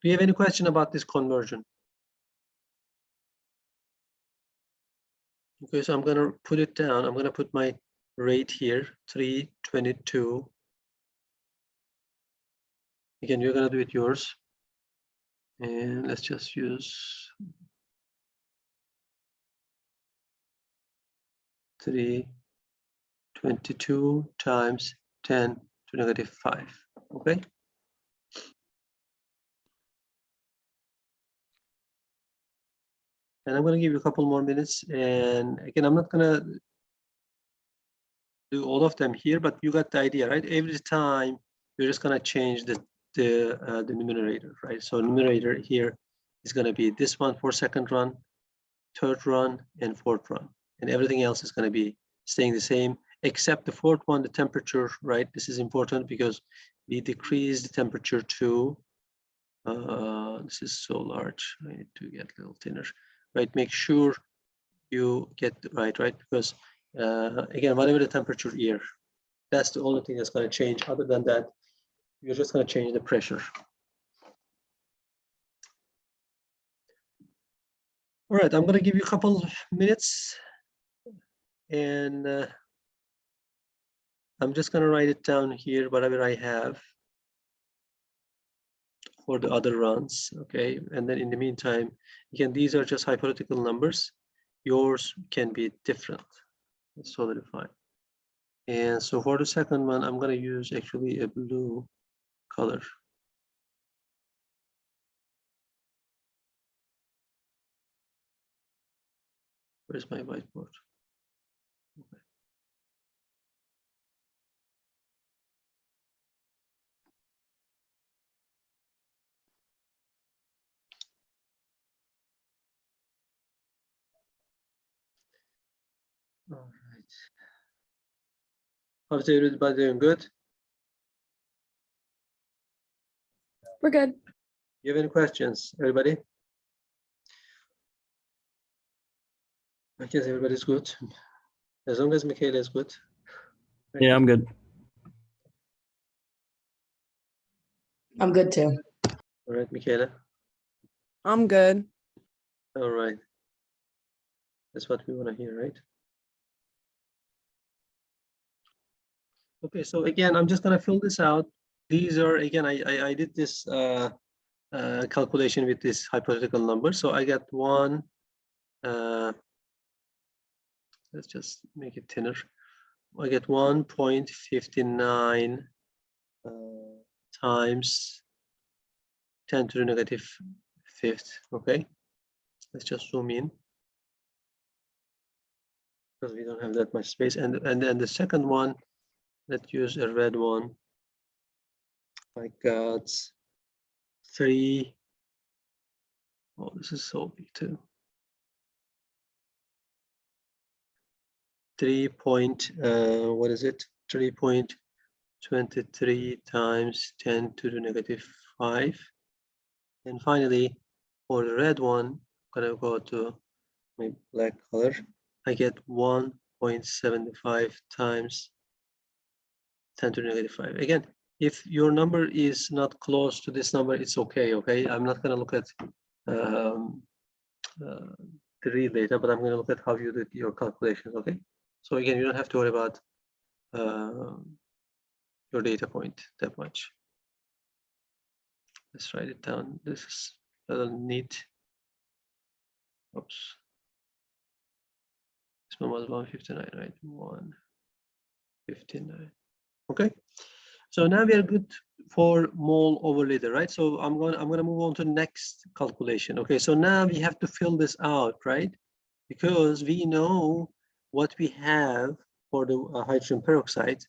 Do you have any question about this conversion? Okay, so I'm going to put it down. I'm going to put my rate here, 322. Again, you're going to do it yours. And let's just use 322 times 10 to negative 5. Okay. And I'm going to give you a couple more minutes. And again, I'm not going to do all of them here, but you got the idea, right? Every time you're just going to change the numerator, right? So numerator here is going to be this one for second run, third run, and fourth run. And everything else is going to be staying the same, except the fourth one, the temperature, right? This is important because we decrease the temperature to, this is so large, I need to get a little thinner, right? Make sure you get right, because again, whatever the temperature here, that's the only thing that's going to change. Other than that, you're just going to change the pressure. All right, I'm going to give you a couple minutes, and I'm just going to write it down here, whatever I have for the other runs, okay? And then in the meantime, again, these are just hypothetical numbers. Yours can be different. It's totally fine. And so for the second one, I'm going to use actually a blue color. Where's my whiteboard? Okay. All right. How's everybody doing? Good? We're good. You have any questions, everybody? I guess everybody's good. As long as Michaela is good. Right? Yeah, I'm good. I'm good too. All right, Michaela. I'm good. All right. That's what we want to hear, right? Okay, so again, I'm just going to fill this out. These are, again, I did this calculation with this hypothetical number. So I got one, let's just make it thinner. I get 1.59 times 10 to the negative fifth, okay? Let's just zoom in, because we don't have that much space. And then the second one, let's use a red one. I got 3. Oh, this is so big too. 3.23 times 10 to the negative 5. And finally, for the red one, I'm gonna go to my black color. I get 1.75 times 10 to the negative 5. Again, if your number is not close to this number, it's okay, okay? I'm not gonna look at the real data, but I'm gonna look at how you did your calculations, okay? So again, you don't have to worry about your data point that much. Let's write it down. This is a little neat. Oops. This one was 159, right? 159. Okay. So now we are good for mole over liter, right? So I'm gonna move on to the next calculation. Okay. So now we have to fill this out, right? Because we know what we have for the hydrogen peroxide.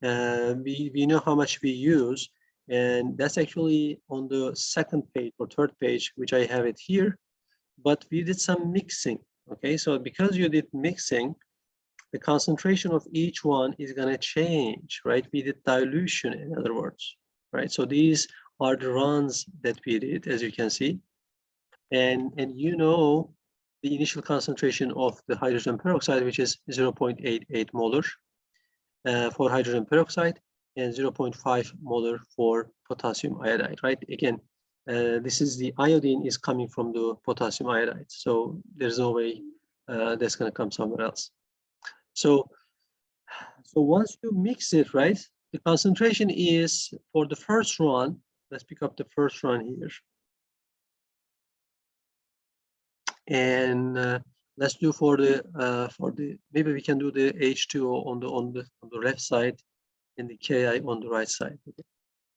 We know how much we use, and that's actually on the second page or third page, which I have it here. But we did some mixing, okay? So because you did mixing, the concentration of each one is gonna change, right? We did dilution, in other words, right? So these are the runs that we did, as you can see. And you know the initial concentration of the hydrogen peroxide, which is 0.88 molar for hydrogen peroxide and 0.5 molar for potassium iodide, right? Again, this is the iodine is coming from the potassium iodide. So there's no way that's going to come somewhere else. So once you mix it, right, the concentration is for the first run. Let's pick up the first run here. And let's do for the maybe we can do the H2O on the left side and the Ki on the right side. Okay.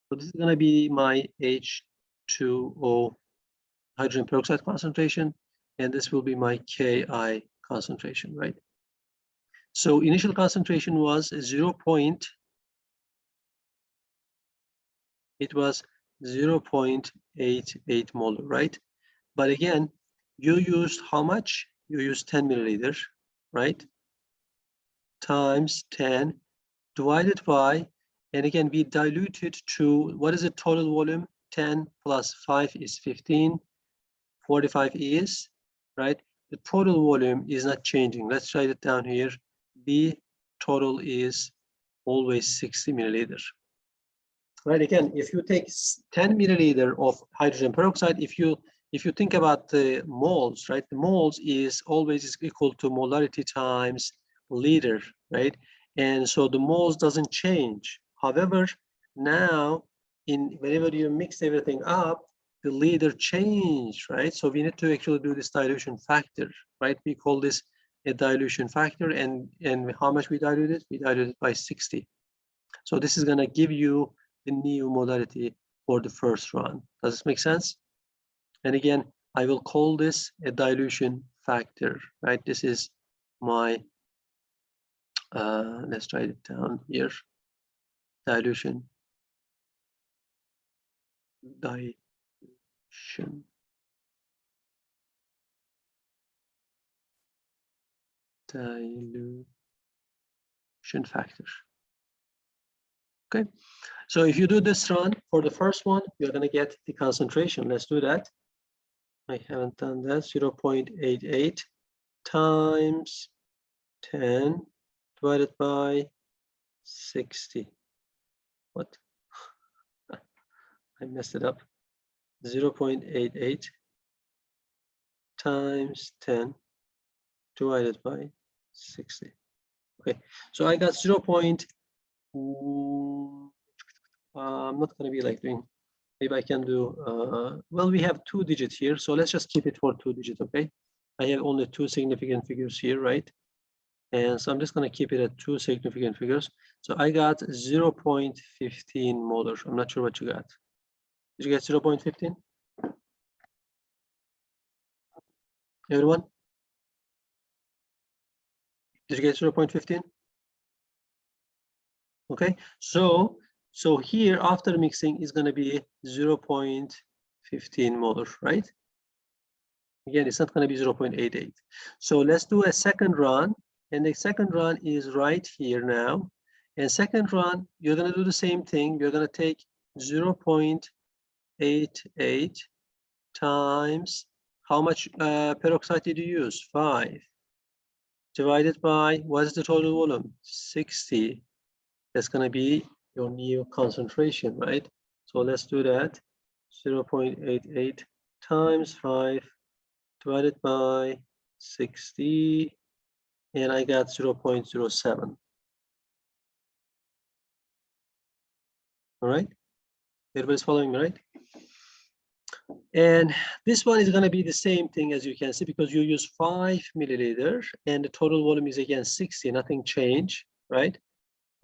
So this is going to be my H2O hydrogen peroxide concentration, and this will be my Ki concentration, right? So initial concentration was 0.88 molar, right? But again, you used how much? You used 10 milliliters, right? Times 10 divided by, and again, we diluted to, what is the total volume? 10 plus 5 is 15, 45 is, right? The total volume is not changing. Let's write it down here. The total is always 60 milliliters. Right, again, if you take 10 milliliter of hydrogen peroxide, if you think about the moles, right, the moles is always equal to molarity times liter, right? And so the moles doesn't change. However, now whenever you mix everything up, the liter change, right? So we need to actually do this dilution factor, right? We call this a dilution factor, and how much we diluted? We diluted by 60. So this is going to give you the new molarity for the first run. Does this make sense? And again, I will call this a dilution factor, right? This is my, let's write it down here. Dilution factor. Okay, so if you do this run for the first one, you're going to get the concentration. Let's do that. I haven't done that. 0.88 times 10 divided by 60. What? I messed it up. 0.88 times 10 divided by 60. Okay, so I got 0. I'm not going to be like doing, maybe I can do, well, we have 2 digits here, so let's just keep it for 2 digits, okay? I have only 2 significant figures here, right? And so I'm just going to keep it at 2 significant figures. So I got 0.15 molar. I'm not sure what you got. Did you get 0.15? Everyone? Did you get 0.15? Okay, so here after mixing is going to be 0.15 molar, right? Again, it's not going to be 0.88. So let's do a second run, and the second run is right here now. And second run, you're going to do the same thing. You're going to take 0.88 times, how much peroxide did you use? 5. Divided by, what is the total volume? 60. That's going to be your new concentration, right? So let's do that. 0.88 times 5 divided by 60, and I got 0.07. All right, everybody's following me, right? And this one is going to be the same thing, as you can see, because you use 5 milliliters and the total volume is again 60, nothing changed, right?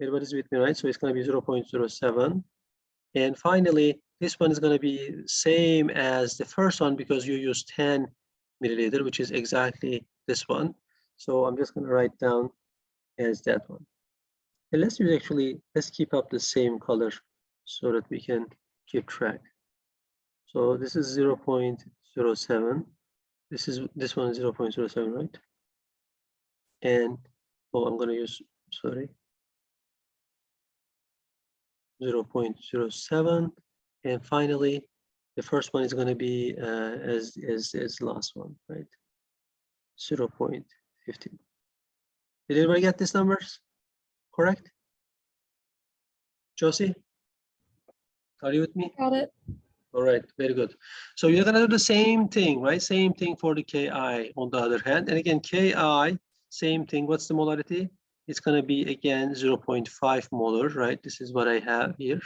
Everybody's with me, right? So it's going to be 0.07. And finally, this one is going to be same as the first one because you use 10 milliliter, which is exactly this one. So I'm just going to write down as that one. And let's keep up the same color so that we can keep track. So this is 0.07. This one is 0.07, right? And I'm going to use, sorry, 0.07. And finally, the first one is going to be as last one, right? 0.15. Did everybody get these numbers correct? Josie, are you with me? Got it. All right, very good. So you're gonna do the same thing, right? Same thing for the Ki on the other hand. And again, Ki, same thing. What's the molarity? It's gonna be again 0.5 molar, right? This is what I have here.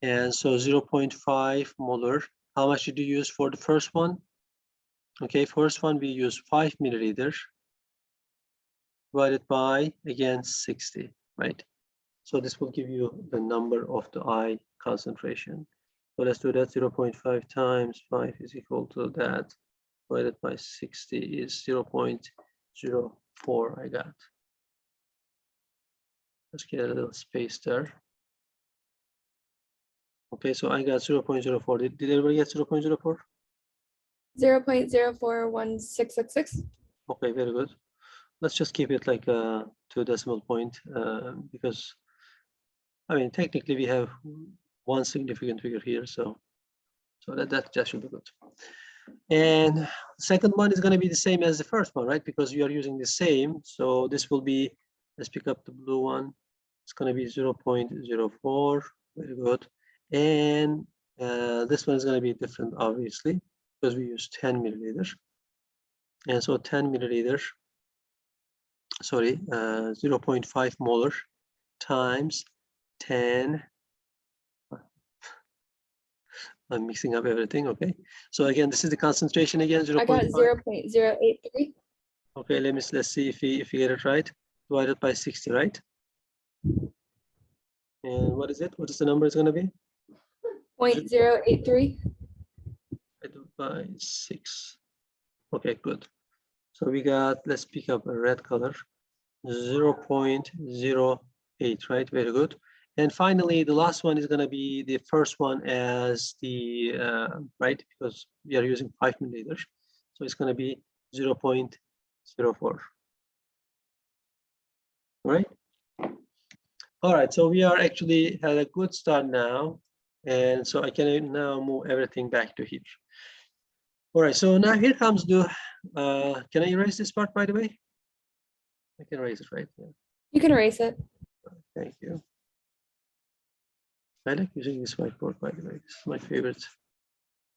And so 0.5 molar. How much did you use for the first one? Okay, first one we use 5 milliliters divided by again 60, right? So this will give you the number of the I concentration. So let's do that. 0.5 times 5 is equal to that divided by 60 is 0.04 I got. Let's get a little space there. Okay, so I got 0.04. Did everybody get 0.04? 0.041666. Okay, very good. Let's just keep it like a 2 decimal point because, I mean, technically we have one significant figure here, so that should be good. And the second one is going to be the same as the first one, right? Because we are using the same. So this will be, let's pick up the blue one. It's going to be 0.04. Very good. And this one is going to be different, obviously, because we use 10 milliliters. And so 10 milliliters, sorry, 0.5 molar times 10. I'm mixing up everything, okay? So again, this is the concentration again, 0.5. I got 0.083. Okay, let's see if we get it right. Divided by 60, right? And what is it? What is the number is going to be? 0.083. Divided by 6. Okay, good. So we got, let's pick up a red color, 0.08, right? Very good. And finally, the last one is going to be the first one as the, right? Because we are using 5 milliliters. So it's going to be 0.04. All right. All right. So we are actually had a good start now. And so I can now move everything back to here. All right. So now here comes the, can I erase this part, by the way? I can erase it, right? Yeah. You can erase it. Thank you. I like using this whiteboard, by the way. This is my favorite.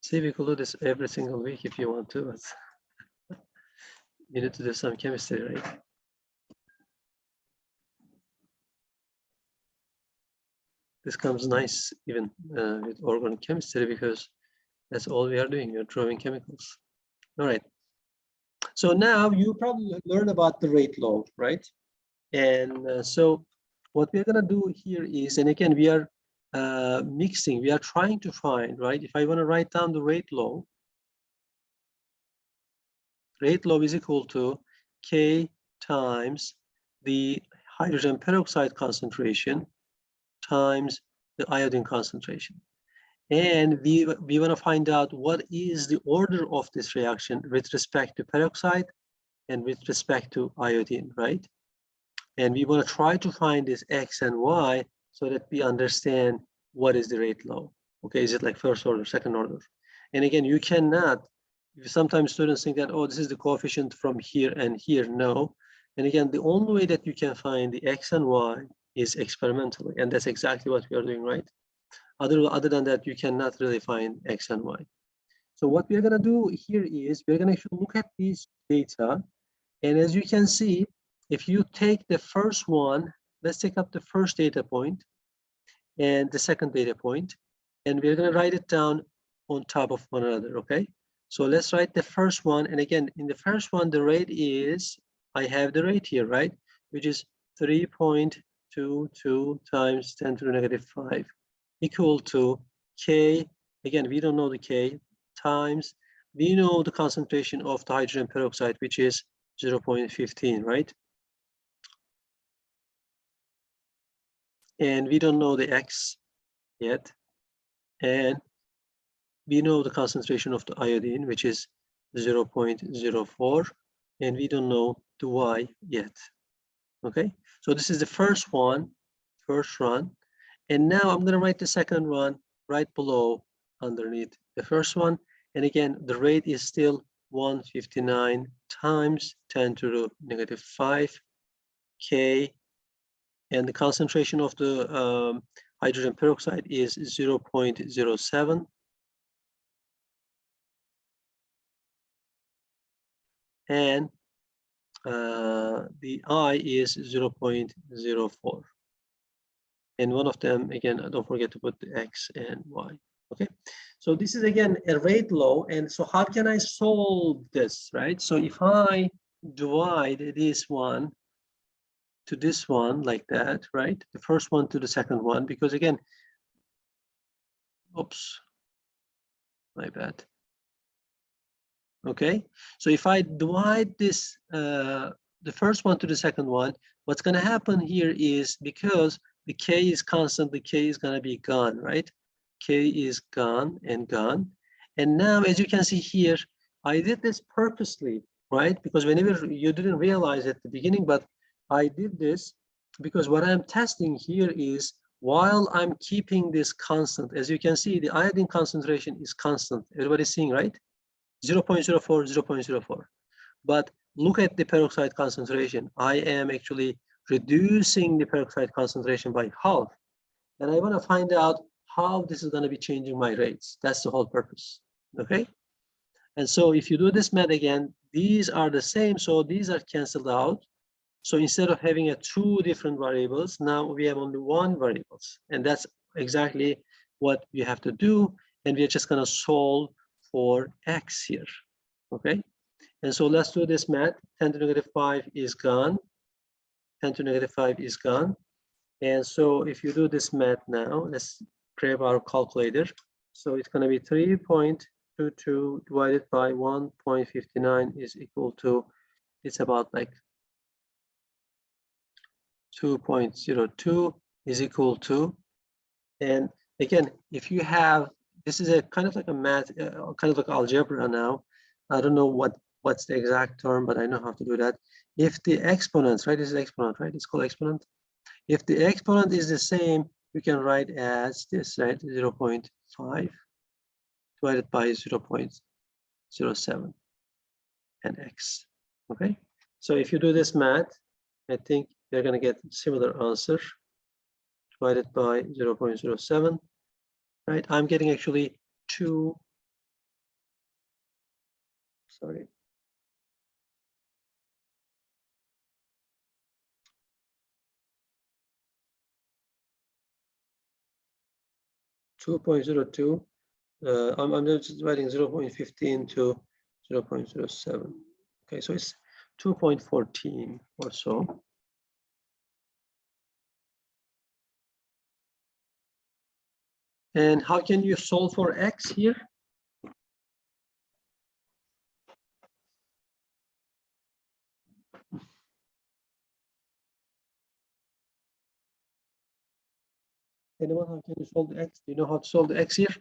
See, we could do this every single week if you want to, but you need to do some chemistry, right? This comes nice even with organic chemistry because that's all we are doing. We're drawing chemicals. All right. So now you probably learn about the rate law, right? And so what we're going to do here is, and again, we are mixing, we are trying to find, right? If I want to write down the rate law is equal to K times the hydrogen peroxide concentration times the iodine concentration. And we want to find out what is the order of this reaction with respect to peroxide and with respect to iodine, right? And we want to try to find this X and Y so that we understand what is the rate law. Okay, is it like first order, second order? And again, you cannot, sometimes students think that, oh, this is the coefficient from here and here. No. And again, the only way that you can find the X and Y is experimentally. And that's exactly what we are doing, right? Other than that, you cannot really find X and Y. So what we're going to do here is we're going to look at these data. And as you can see, if you take the first one, let's take up the first data point and the second data point, and we're going to write it down on top of one another, okay? So let's write the first one. And again, in the first one, the rate is, I have the rate here, right? Which is 3.22 times 10 to the negative 5 equal to K, again, we don't know the K, times, we know the concentration of the hydrogen peroxide, which is 0.15, right? And we don't know the X yet. And we know the concentration of the iodine, which is 0.04, and we don't know the Y yet. Okay, so this is the first one, first run. And now I'm going to write the second one right below underneath the first one. And again, the rate is still 159 times 10 to the negative 5 K. And the concentration of the hydrogen peroxide is 0.07. and the I is 0.04. And one of them, again, don't forget to put the X and Y. Okay, so this is again a rate law. And so how can I solve this, right? So if I divide this one to this one like that, right? The first one to the second one, because again, oops, my bad. Okay, so if I divide this, the first one to the second one, what's going to happen here is, because the K is constant, the K is going to be gone, right? K is gone and gone. And now, as you can see here, I did this purposely, right? Because whenever you didn't realize at the beginning, but I did this because what I'm testing here is, while I'm keeping this constant, as you can see, the iodine concentration is constant. Everybody's seeing, right? 0.04, 0.04. But look at the peroxide concentration. I am actually reducing the peroxide concentration by half. And I want to find out how this is going to be changing my rates. That's the whole purpose. Okay. And so if you do this math again, these are the same. So these are canceled out. So instead of having two different variables, now we have only one variables. And that's exactly what we have to do. And we're just going to solve for X here. Okay. And so let's do this math. 10 to negative 5 is gone. 10 to negative 5 is gone. And so if you do this math now, let's grab our calculator. So it's going to be 3.22 divided by 1.59 is equal to, it's about like 2.02 is equal to, and again, if you have, this is a kind of like a math, kind of like algebra now. I don't know what's the exact term, but I know how to do that. If the exponents, right, this is exponent, right? It's called exponent. If the exponent is the same, we can write as this, right? 0.5 divided by 0.07 and X. Okay. So if you do this math, I think you're going to get similar answer divided by 0.07, right? I'm getting actually 2. Sorry. $2.02. I'm just dividing 0.15 to 0.07. Okay, so it's 2.14 or so. And how can you solve for X here? Anyone, how can you solve the X? Do you know how to solve the X here?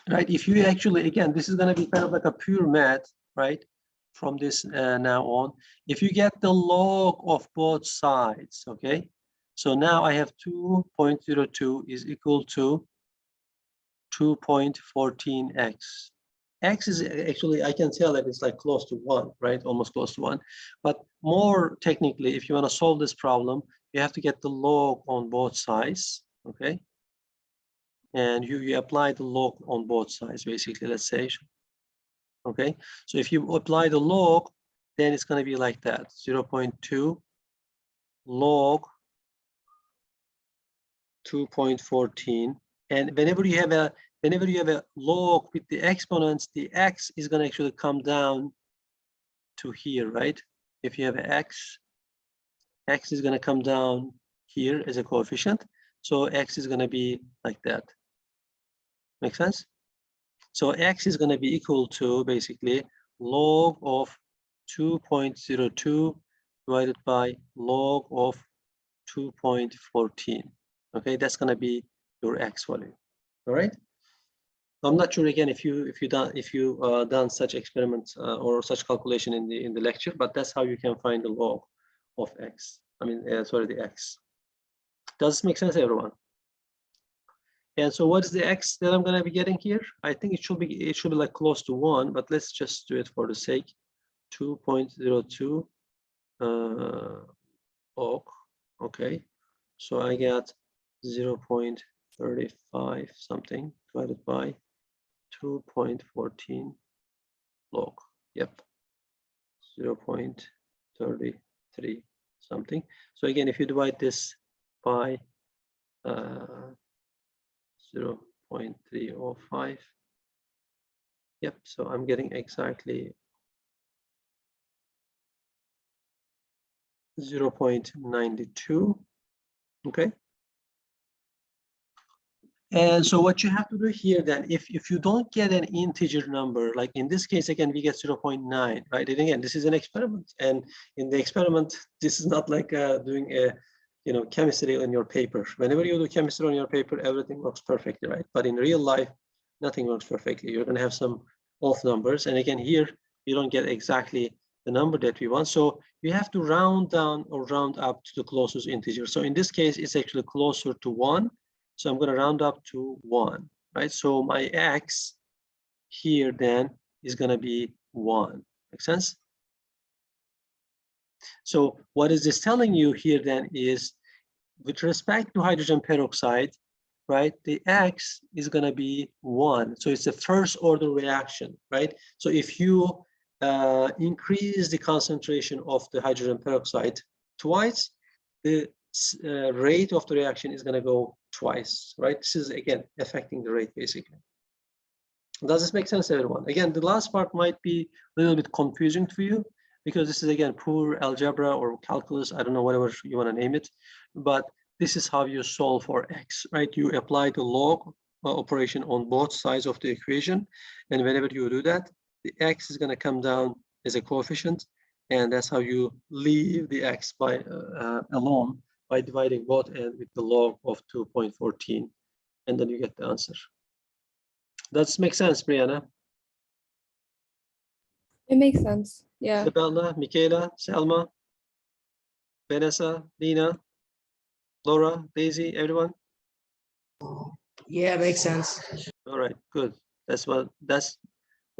Right, if you actually, again, this is going to be kind of like a pure math, right? From this now on, if you get the log of both sides, okay? So now I have 2.02 is equal to 2.14x. X is actually, I can tell that it's like close to 1, right? Almost close to 1. But more technically, if you want to solve this problem, you have to get the log on both sides, okay? And you apply the log on both sides, basically, let's say. Okay, so if you apply the log, then it's going to be like that, 0.2 log 2.14. And whenever you have a log with the exponents, the X is going to actually come down to here, right? If you have an X is going to come down here as a coefficient. So X is going to be like that. Make sense? So X is going to be equal to basically log of 2.02 divided by log of 2.14. Okay, that's going to be your X value. All right. I'm not sure again if you done such experiments or such calculation in the lecture, but that's how you can find the log of X. I mean, sorry, the X. Does this make sense, everyone? And so what is the X that I'm going to be getting here? I think it should be like close to 1, but let's just do it for the sake. 2.02 log. Okay. So I got 0.35 something divided by 2.14 log. Yep. 0.33 something. So again, if you divide this by 0.305, yep, so I'm getting exactly 0.92. Okay. And so what you have to do here then, if you don't get an integer number, like in this case, again, we get 0.9, right? And again, this is an experiment. And in the experiment, this is not like doing a, chemistry on your paper. Whenever you do chemistry on your paper, everything works perfectly, right? But in real life, nothing works perfectly. You're gonna have some off numbers. And again, here, you don't get exactly the number that we want. So you have to round down or round up to the closest integer. So in this case, it's actually closer to 1. So I'm going to round up to 1, right? So my x here then is going to be 1. Make sense? So what is this telling you here then is, with respect to hydrogen peroxide, right, the x is going to be 1. So it's a first order reaction, right? So if you increase the concentration of the hydrogen peroxide twice, the rate of the reaction is going to go twice, right? This is again affecting the rate basically. Does this make sense, everyone? Again, the last part might be a little bit confusing to you because this is again poor algebra or calculus. I don't know, whatever you want to name it, but this is how you solve for x, right? You apply the log operation on both sides of the equation, and whenever you do that, the x is going to come down as a coefficient, and that's how you leave the x by alone by dividing both ends with the log of 2.14, and then you get the answer. Does this make sense, Brianna? It makes sense. Yeah. Isabella, Michaela, Selma, Vanessa, Lena, Laura, Daisy, everyone? Yeah, makes sense. All right, good. That's what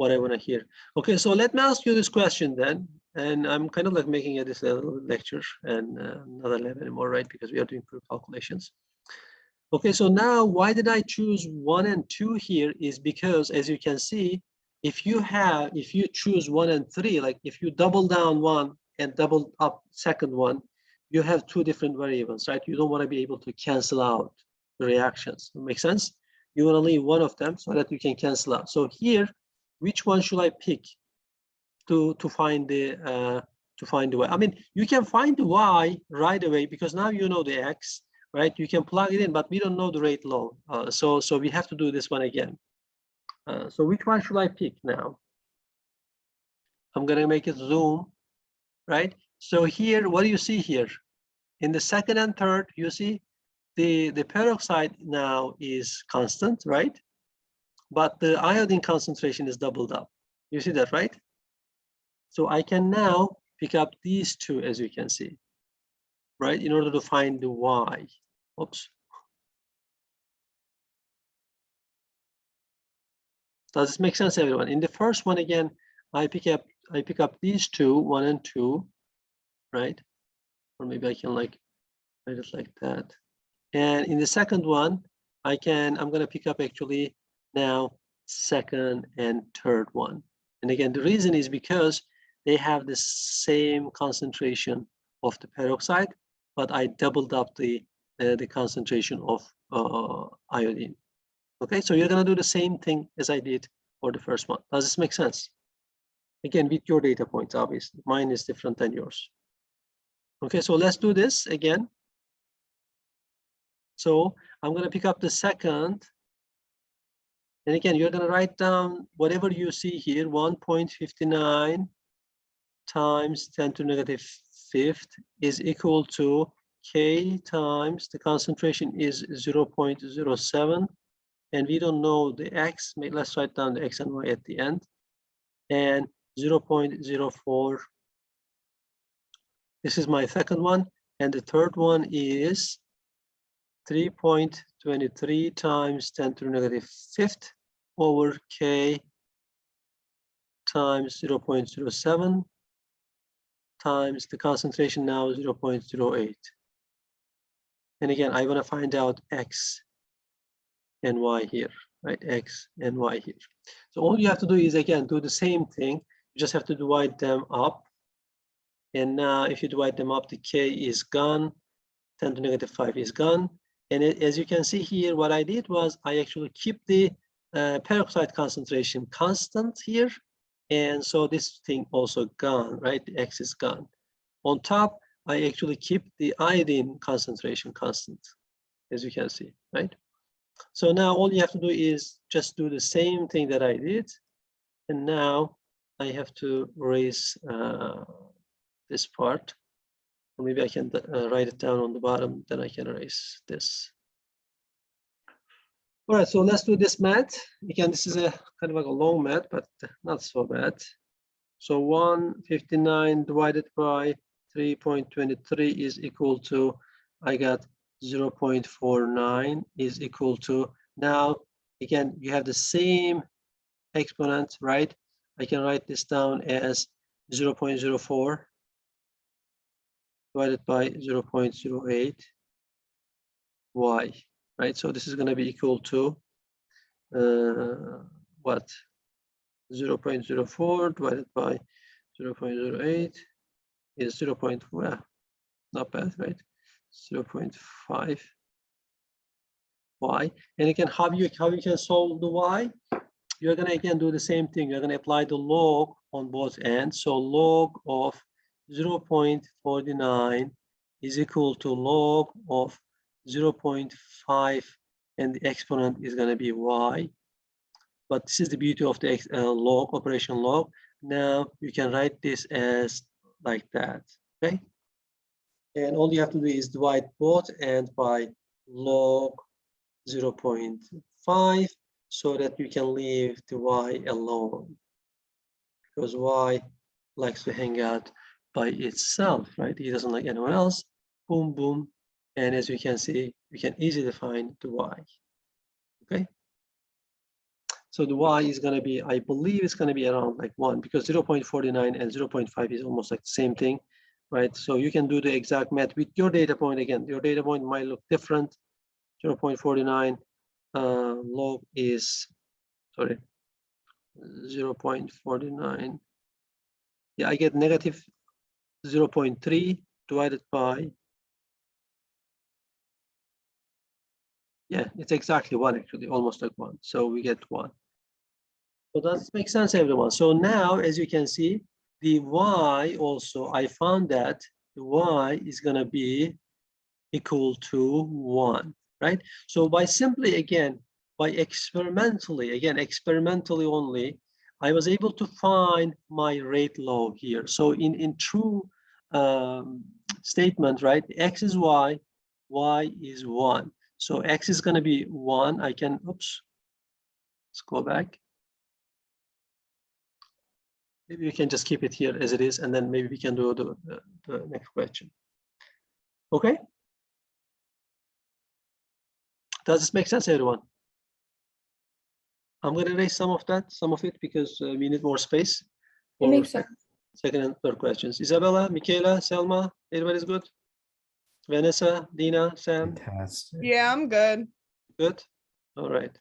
I want to hear. Okay, so let me ask you this question then. And I'm kind of like making it this little lecture and not a lab anymore, right? Because we are doing pure calculations. Okay, so now why did I choose 1 and 2 here is because, as you can see, if you choose 1 and 3, like if you double down 1 and double up second one, you have 2 different variables, right? You don't want to be able to cancel out the reactions. Make sense? You want to leave one of them so that you can cancel out. So here, which one should I pick to find the y? I mean, you can find the y right away because now you know the x, right? You can plug it in, but we don't know the rate law, so we have to do this one again. So which one should I pick now? I'm gonna make it zoom, right? So here, what do you see here? In the second and third, you see the peroxide now is constant, right? But the iodine concentration is doubled up. You see that, right? So I can now pick up these 2, as you can see, right? In order to find the y. Oops. Does this make sense, everyone? In the first one, again, I pick up these 2, 1 and 2, right? Or maybe I can like write it like that. And in the second one, I'm gonna pick up actually now second and third one. And again, the reason is because they have the same concentration of the peroxide, but I doubled up the concentration of iodine. Okay, so you're gonna do the same thing as I did for the first one. Does this make sense? Again, with your data points, obviously. Mine is different than yours. Okay, so let's do this again. So I'm gonna pick up the second. And again, you're gonna write down whatever you see here, 1.59 times 10 to the negative 5th is equal to K times the concentration is 0.07. And we don't know the x. Let's write down the x and y at the end. And 0.04. This is my second one. And the third one is 3.23 times 10 to the negative 5th over K times 0.07 times the concentration now 0.08. And again, I want to find out x and y here, right? X and Y here. So all you have to do is, again, do the same thing. You just have to divide them up. And now if you divide them up, the K is gone, 10 to negative 5 is gone. And as you can see here, what I did was I actually keep the peroxide concentration constant here. And so this thing also gone, right? The X is gone. On top, I actually keep the iodine concentration constant, as you can see, right? So now all you have to do is just do the same thing that I did. And now I have to erase this part. Or maybe I can write it down on the bottom, then I can erase this. All right, so let's do this math. Again, this is a kind of like a long math, but not so bad. So 159 divided by 3.23 is equal to, I got 0.49 is equal to, now, again, you have the same exponent, right? I can write this down as 0.04 divided by 0.08 y, right? So this is going to be equal to what? 0.04 divided by 0.08 is 0. Well, not bad, right? 0.5 y. And again, how you can solve the y? You're going to again do the same thing. You're going to apply the log on both ends. So log of 0.49 is equal to log of 0.5, and the exponent is going to be y. But this is the beauty of the log, operation log. Now you can write this as like that, okay? And all you have to do is divide both ends by log 0.5 so that you can leave the y alone, because y likes to hang out by itself, right? He doesn't like anyone else. Boom, boom. And as you can see, you can easily find the y, okay? So the y is going to be, I believe it's going to be around like 1, because 0.49 and 0.5 is almost like the same thing, right? So you can do the exact math with your data point. Again, your data point might look different. 0.49 log is, sorry, 0.49. Yeah, I get negative 0.3 divided by, yeah, it's exactly 1 actually, almost like 1. So we get 1. So does this make sense, everyone? So now, as you can see, the y also, I found that the y is going to be equal to 1, right? So by simply, again, by experimentally only, I was able to find my rate log here. So in true statement, right? X is y is 1. So X is going to be 1. I can, oops, let's go back. Maybe we can just keep it here as it is, and then maybe we can do the next question. Okay? Does this make sense, everyone? I'm going to erase some of it, because we need more space. It makes sense. Second and third questions. Isabella, Michaela, Selma, everybody's good? Vanessa, Dina, Sam, Fantastic. Yeah, I'm good. good? All right.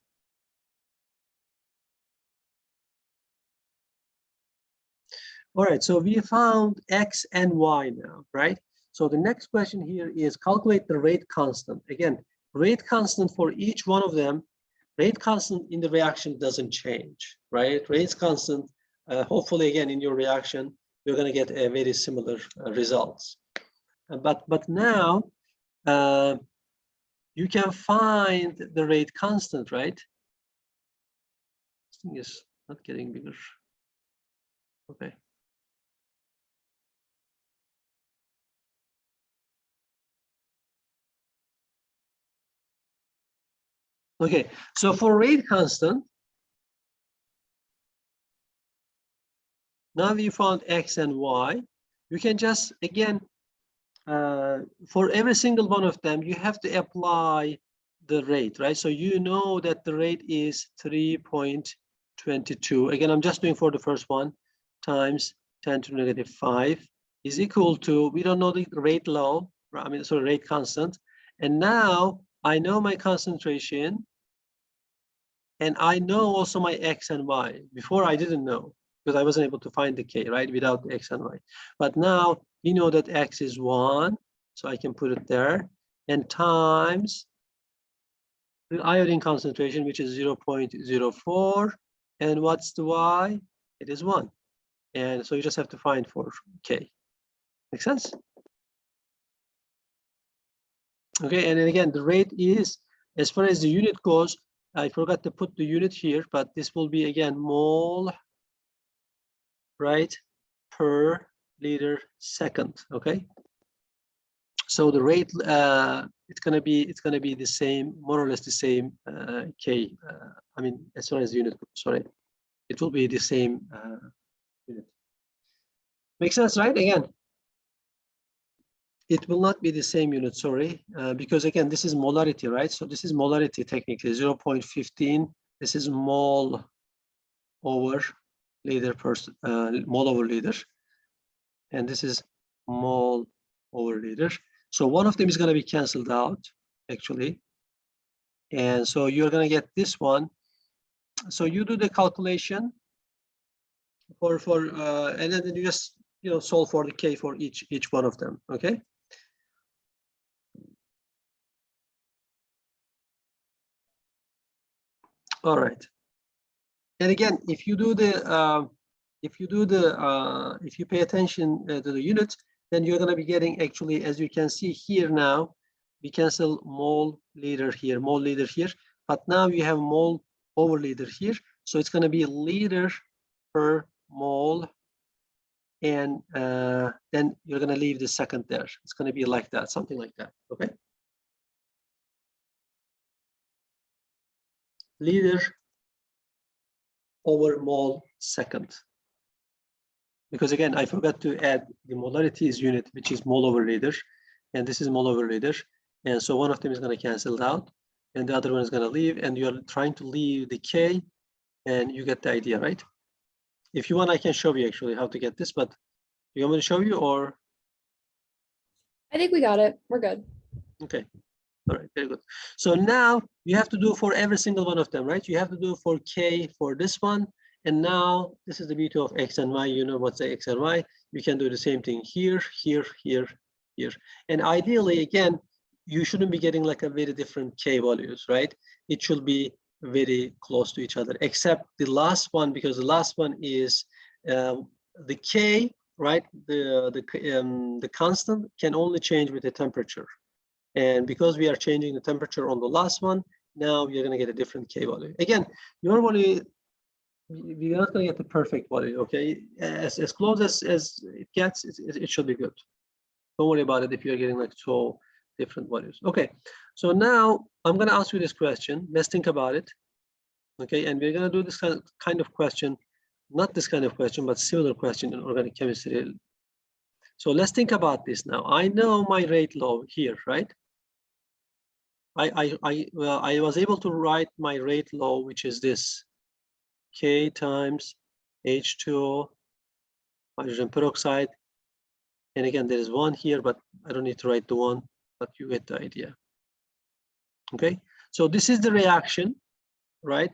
All right, so we found X and Y now, right? So the next question here is calculate the rate constant. Again, rate constant for each one of them, rate constant in the reaction doesn't change, right? Rate constant, hopefully again in your reaction, you're gonna get a very similar results. But now, you can find the rate constant, right? This thing is not getting bigger. Okay. Okay, so for rate constant, now we found X and Y. You can just, again, for every single one of them, you have to apply the rate, right? So you know that the rate is 3.22. Again, I'm just doing for the first one, times 10 to the negative 5 is equal to, we don't know the rate law, I mean, sorry, rate constant. And now I know my concentration, And I know also my X and Y. Before I didn't know because I wasn't able to find the K, right, without the X and Y. But now we know that X is 1, so I can put it there, and times the iodine concentration, which is 0.04. And what's the Y? It is 1. And so you just have to find for K. Make sense? Okay, and then again, the rate is, as far as the unit goes, I forgot to put the unit here, but this will be again mole, right, per liter second. Okay, so the rate it's gonna be the same, more or less the same K. I mean, as far as the unit, sorry, it will be the same unit. Makes sense, right? Again, it will not be the same unit, sorry, because again, this is molarity, right? So this is molarity technically, 0.15. This is mole over liter per mole over liter, and this is mole over liter. So one of them is going to be canceled out, actually, and so you're going to get this one. So you do the calculation for and then you just solve for the K for each one of them. Okay. All right. And again, if you pay attention to the units, then you're going to be getting, actually, as you can see here now, we cancel mole liter here, but now you have mole over liter here, so it's going to be liter per mole, and then you're going to leave the second there. It's going to be like that, something like that. Okay. Liter over mole second. Because again, I forgot to add the molarities unit, which is mole over liter, and this is mole over liter. And so one of them is going to cancel out, and the other one is going to leave, and you're trying to leave the K, and you get the idea, right? If you want, I can show you actually how to get this, but you want me to show you, or? I think we got it. We're good. Okay. All right, very good. So now you have to do for every single one of them, right? You have to do for K for this one. And now this is the beauty of X and Y. You know what's the X and Y. You can do the same thing here, here, here, here. And ideally, again, you shouldn't be getting like a very different K values, right? It should be very close to each other, except the last one, because the last one is the K, right? The constant can only change with the temperature. And because we are changing the temperature on the last one, now you're going to get a different K value. Again, normally we're not going to get the perfect value, okay? As close as it gets, it should be good. Don't worry about it if you're getting like 2 different values. Okay, so now I'm going to ask you this question. Let's think about it, okay? And we're going to do this kind of question, not this kind of question, but similar question in organic chemistry. So let's think about this now. I know my rate law here, right? I was able to write my rate law, which is this: K times H2O, hydrogen peroxide. And again, there is 1 here, but I don't need to write the 1, but you get the idea. Okay, so this is the reaction, right?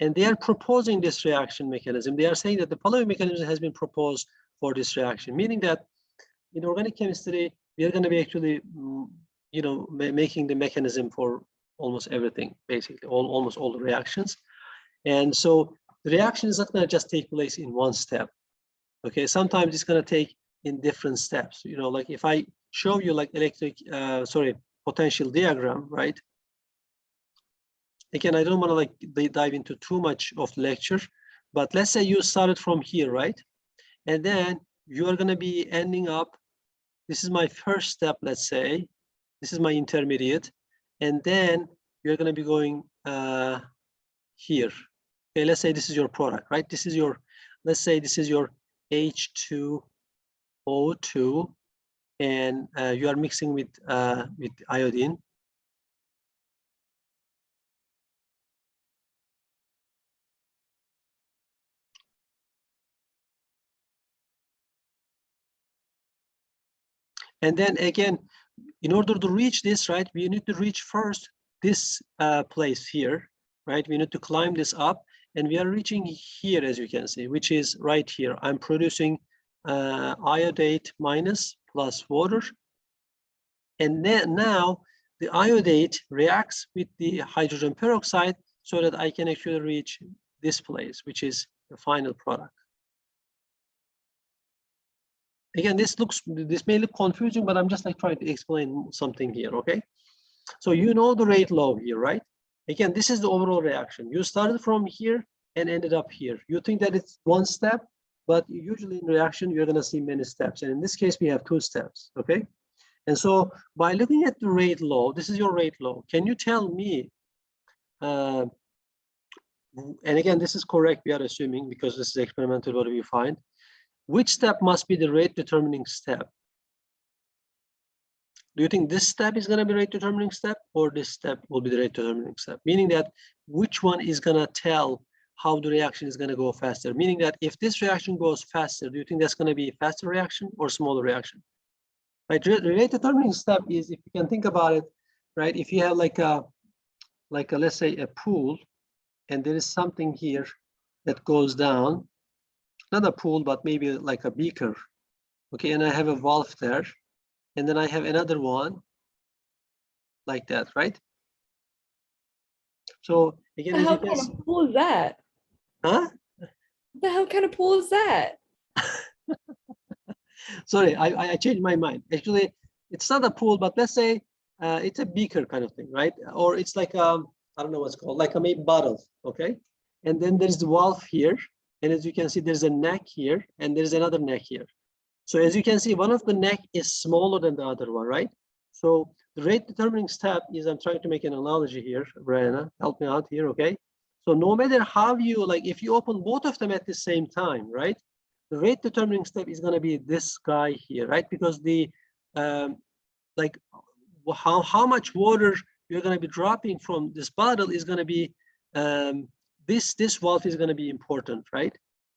And they are proposing this reaction mechanism. They are saying that the following mechanism has been proposed for this reaction, meaning that in organic chemistry, we are going to be actually making the mechanism for almost everything, basically almost all the reactions. And so the reaction is not going to just take place in one step. Okay, sometimes it's going to take in different steps. Like if I show you like potential diagram, right? Again, I don't want to like dive into too much of the lecture, but let's say you started from here, right? And then you are going to be ending up, this is my first step, let's say, this is my intermediate, and then you're going to be going here. Okay, let's say this is your product, right? This is your, let's say this is your H2O2, and you are mixing with iodine. And then again, in order to reach this, right, we need to reach first this place here. right? We need to climb this up, and we are reaching here, as you can see, which is right here. I'm producing iodate minus plus water. And then now the iodate reacts with the hydrogen peroxide so that I can actually reach this place, which is the final product. Again, this may look confusing, but I'm just like trying to explain something here, okay? So you know the rate law here, right? Again, this is the overall reaction. You started from here and ended up here. You think that it's one step, but usually in reaction, you're gonna see many steps. And in this case, we have 2 steps, okay? And so by looking at the rate law, this is your rate law. Can you tell me, and again, this is correct, we are assuming, because this is experimental, what do we find? Which step must be the rate determining step? Do you think this step is going to be rate determining step, or this step will be the rate determining step? Meaning that which one is going to tell how the reaction is going to go faster? Meaning that if this reaction goes faster, do you think that's going to be a faster reaction or smaller reaction? Right, the rate determining step is, if you can think about it, right? If you have like a let's say a pool, and there is something here that goes down, not a pool, but maybe like a beaker, okay? And I have a valve there, and then I have another one like that, right? So again, What the as hell you can kind see, of pool is that? huh? What the hell kind of pool is that? Sorry, I changed my mind. Actually, it's not a pool, but let's say it's a beaker kind of thing, right? Or it's like I don't know what's called, like a maybe bottle, okay? And then there's the valve here, and as you can see, there's a neck here, and there's another neck here. So as you can see, one of the neck is smaller than the other one, right? So the rate determining step is, I'm trying to make an analogy here, Brianna, help me out here, okay? So no matter how you, like if you open both of them at the same time, right? The rate determining step is gonna be this guy here, right? Because the, like how much water you're gonna be dropping from this bottle is gonna be, this valve is gonna be important, right?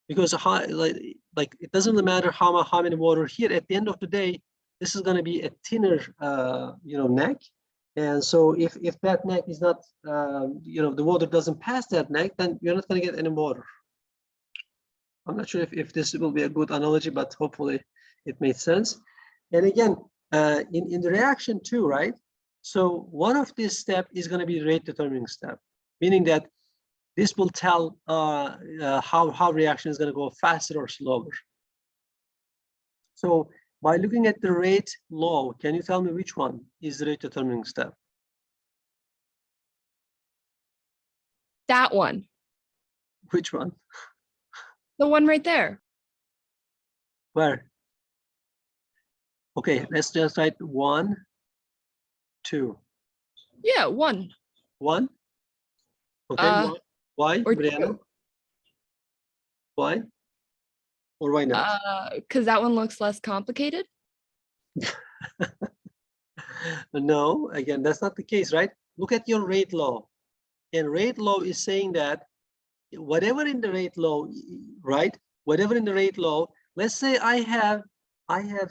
Because like it doesn't matter how many water here. At the end of the day, this is going to be a thinner neck, and so if that neck is not the water doesn't pass that neck, then you're not going to get any water. I'm not sure if this will be a good analogy, but hopefully it made sense. And again, in the reaction too, right? So one of this step is going to be rate determining step, meaning that this will tell how reaction is going to go faster or slower. So by looking at the rate law, can you tell me which one is the rate determining step? That one. Which one? The one right there. Where? Okay, let's just write 1, 2. Yeah, one. 1? Okay, why, Or Brianna? 2. Why? Or why not? Because that one looks less complicated. No, again, that's not the case, right? Look at your rate law. And rate law is saying that whatever in the rate law, right? Whatever in the rate law, let's say I have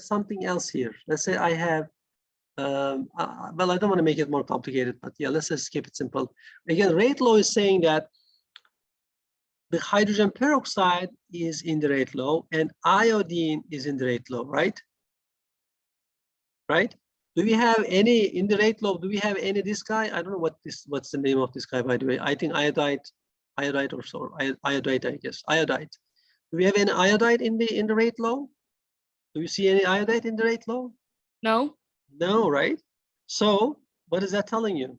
something else here. Let's say I have, well, I don't want to make it more complicated, but yeah, let's just keep it simple. Again, rate law is saying that the hydrogen peroxide is in the rate law and iodine is in the rate law, right? Right? Do we have any in the rate law? Do we have any this guy? I don't know what's the name of this guy, by the way. I think iodide or so. Iodide, I guess. Iodide. Do we have any iodide in the rate law? Do you see any iodide in the rate law? No. No, right? So what is that telling you?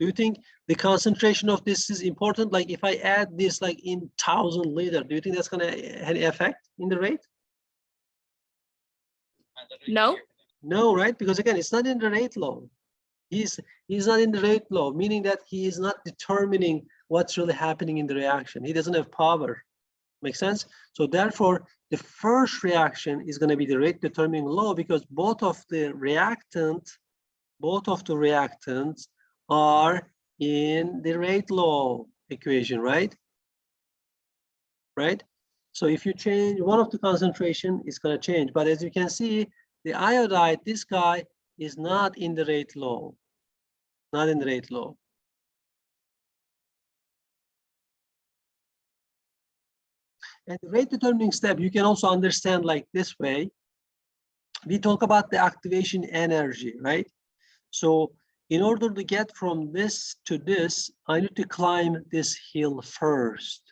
Do you think the concentration of this is important? Like if I add this like in 1,000 liter, do you think that's gonna have any effect in the rate? No. No, right? Because again, it's not in the rate law. He's not in the rate law, meaning that he is not determining what's really happening in the reaction. He doesn't have power. Make sense? So therefore, the first reaction is going to be the rate determining law, because both of the reactants are in the rate law equation, right? Right? So if you change one of the concentration, it's going to change. But as you can see, the iodide, this guy is not in the rate law. Not in the rate law. And the rate determining step, you can also understand like this way. We talk about the activation energy, right? So in order to get from this to this, I need to climb this hill first.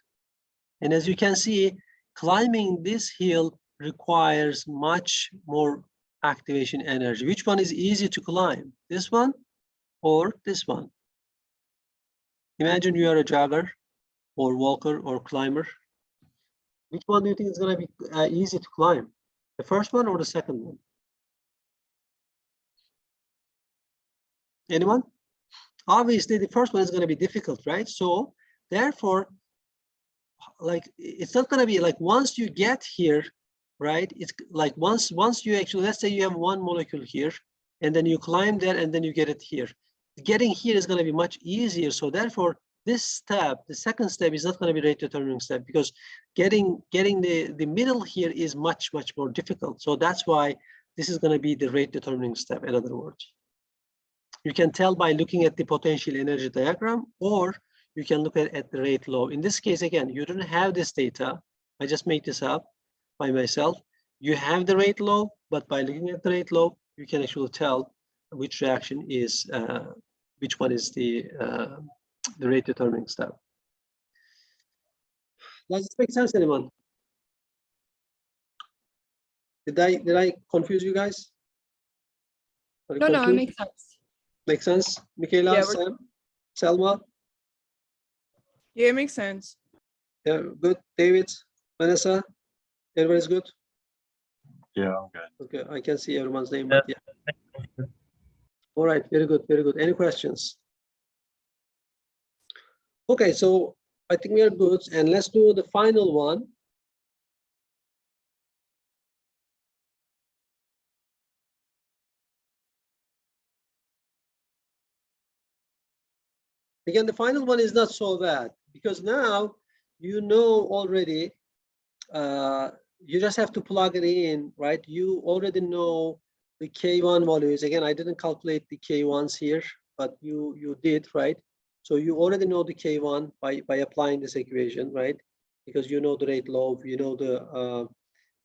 And as you can see, climbing this hill requires much more activation energy. Which one is easy to climb? This one or this one? Imagine you are a jogger or walker or climber. Which one do you think is going to be easy to climb? The first one or the second one? Anyone? Obviously, the first one is going to be difficult, right? So therefore, like, it's not going to be like once you get here, right? It's like once you actually, let's say you have one molecule here, and then you climb there, and then you get it here. Getting here is going to be much easier. So therefore, this step, the second step, is not going to be rate determining step, because getting the middle here is much more difficult. So that's why this is going to be the rate determining step. In other words, you can tell by looking at the potential energy diagram, or you can look at the rate law. In this case, again, you don't have this data. I just made this up by myself. You have the rate law, but by looking at the rate law, you can actually tell which reaction is, which one is the rate determining step. Does this make sense, anyone? Did I confuse you guys? Are you No, it confused? makes sense. Makes sense? Michaela, Yeah, Sam, Selma? Yeah, it makes sense. Yeah, good. David, Vanessa, everybody's good? Yeah, I'm good. Okay, I can see everyone's name, but yeah. All right, very good, very good. Any questions? Okay, so I think we are good, and let's do the final one. Again, the final one is not so bad, because now you know already, you just have to plug it in, right? You already know the K1 values. Again, I didn't calculate the K1s here, but you did, right? So you already know the K1 by applying this equation, right? Because you know the rate law, you know the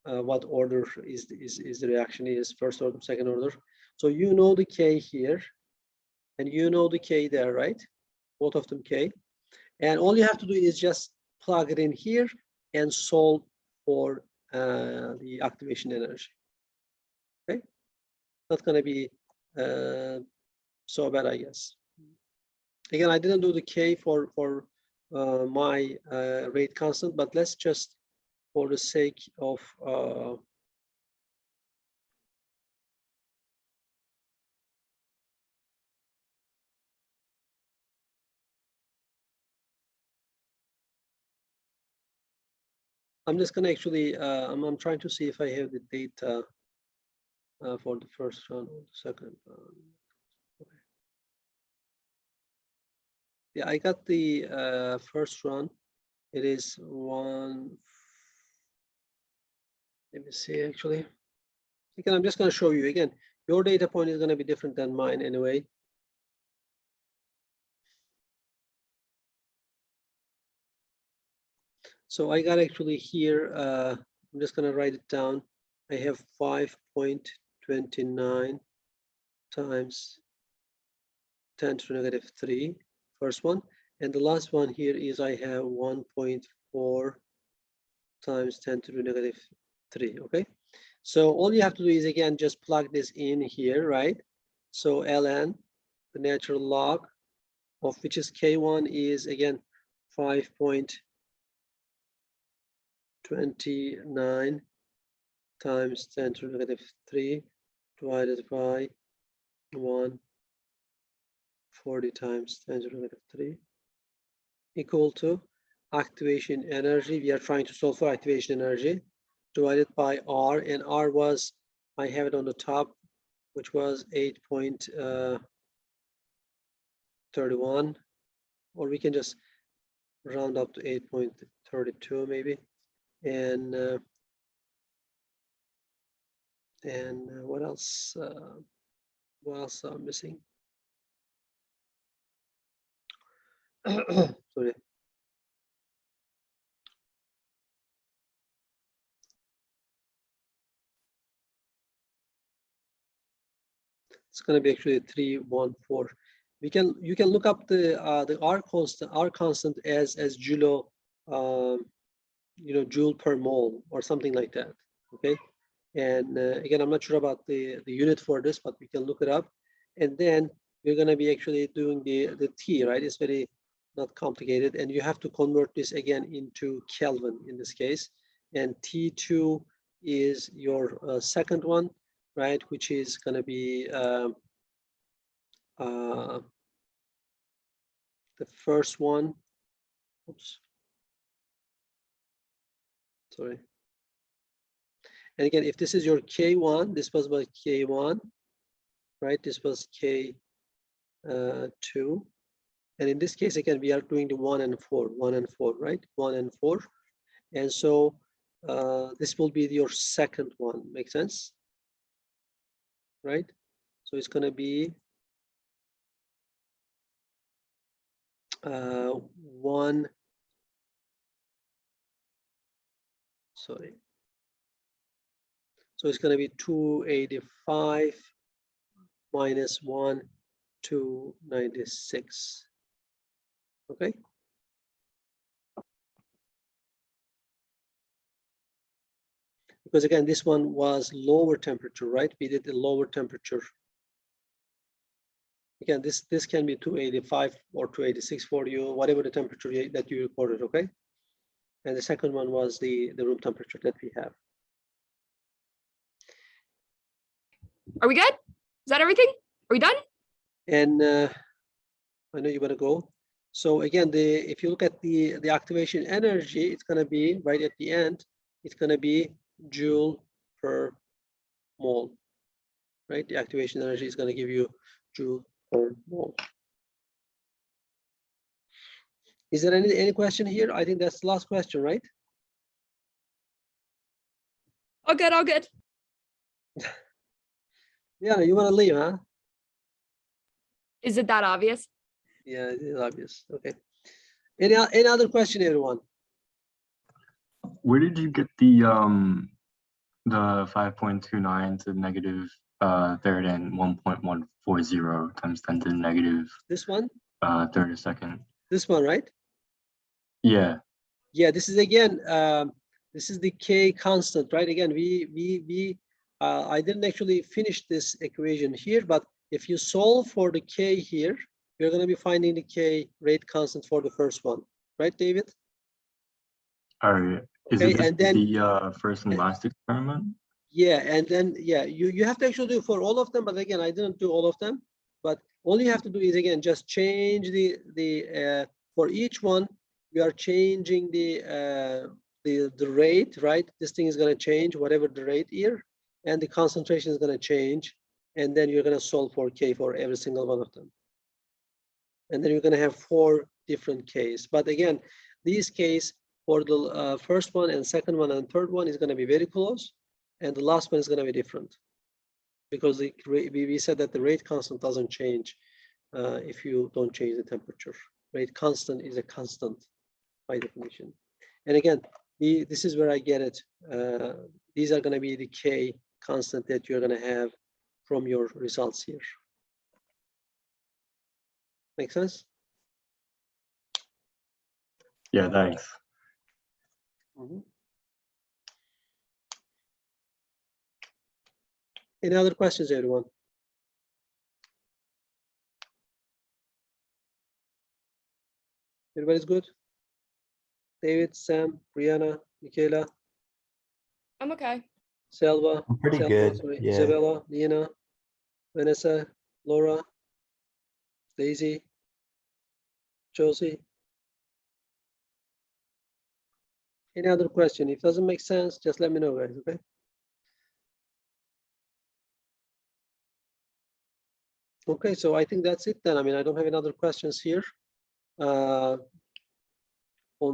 what order is the reaction is, first order, second order. So you know the K here, and you know the K there, right? Both of them K. And all you have to do is just plug it in here and solve for the activation energy. Okay, not going to be so bad, I guess. Again, I didn't do the K for my rate constant, but let's just, for the sake of I'm just going to actually, I'm trying to see if I have the data for the first round or the second round. Yeah, I got the first run. It is one. Let me see, actually. Again, I'm just going to show you again. Your data point is going to be different than mine anyway. So I got actually here, I'm just going to write it down. I have 5.29 times 10 to the negative 3, first one. And the last one here is I have 1.4 times 10 to the negative 3, okay? So all you have to do is, again, just plug this in here, right? So ln, the natural log of which is K1 is, again, 5.29 times 10 to the negative 3 divided by 140 times 10 to the negative 3 equal to activation energy. We are trying to solve for activation energy divided by R, and R was, I have it on the top, which was 8.31, or we can just round up to 8.32 maybe. And what else? What else I'm missing? Sorry. It's going to be actually 314. You can look up the R constant as joule, joule per mole or something like that. Okay, and again, I'm not sure about the unit for this, but we can look it up. And then we're going to be actually doing the T, right? It's very not complicated, and you have to convert this again into Kelvin in this case. And T2 is your second one, right? Which is going to be the first one. Oops. Sorry. And again, if this is your K1, this was my K1, right? This was K2. And in this case, again, we are doing the 1 and 4, right? 1 and 4. And so this will be your second one. Make sense? Right? So it's going to be 1. Sorry. So it's going to be 285 minus 1, 296. Okay. Because again, this one was lower temperature, right? We did the lower temperature. Again, this can be 285 or 286 for you, whatever the temperature that you recorded, okay? And the second one was the room temperature that we have. Are we good? Is that everything? Are we done? And I know you want to go. So again, if you look at the activation energy, it's going to be right at the end. It's going to be joule per mole, right? The activation energy is going to give you joule per mole. Is there any question here? I think that's the last question, right? All good, all good. Yeah, you want to leave, huh? Is it that obvious? Yeah, it is obvious. Okay. Any other question, everyone? Where did you get the 5.29 to negative third and 1.140 times 10 to the negative This one? third a second? This one, right? Yeah. Yeah, this is again, this is the K constant, right? Again, I didn't actually finish this equation here, but if you solve for the K here, you're going to be finding the K rate constant for the first one, right, David? All right. Is Okay, it just and then the first and last experiment? yeah, and then yeah, you have to actually do for all of them, but again, I didn't do all of them. But all you have to do is again just change the for each one, we are changing the rate, right? This thing is going to change whatever the rate here, and the concentration is going to change, and then you're going to solve for K for every single one of them. And then you're going to have 4 different Ks. But again, these Ks for the first one and second one and third one is going to be very close, and the last one is going to be different, because we said that the rate constant doesn't change if you don't change the temperature. Rate constant is a constant by definition. And again, this is where I get it. These are going to be the K constant that you're going to have from your results here. Make sense? Yeah, thanks. Mm-hmm. Any other questions, everyone? Everybody's good? David, Sam, Brianna, Michaela, I'm okay. Selva, I'm pretty good, sorry, yeah. Isabella, Nina, Vanessa, Laura, Daisy, Josie. Any other question? If it doesn't make sense, just let me know, guys, okay? Okay, so I think that's it then. I mean, I don't have any other questions here on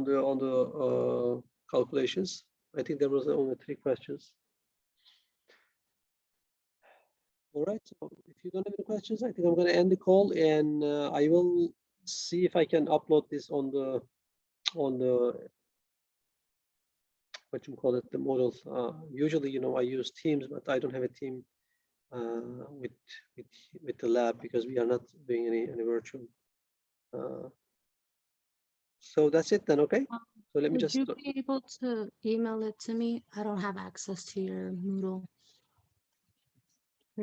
the calculations. I think there was only 3 questions. All right, so if you don't have any questions, I think I'm going to end the call, and I will see if I can upload this on the what you call it, the models. Usually, I use Teams, but I don't have a team with with the lab because we are not doing any virtual. So that's it then, okay? So let me Would just you be able to email it to me? I don't have access to your Moodle.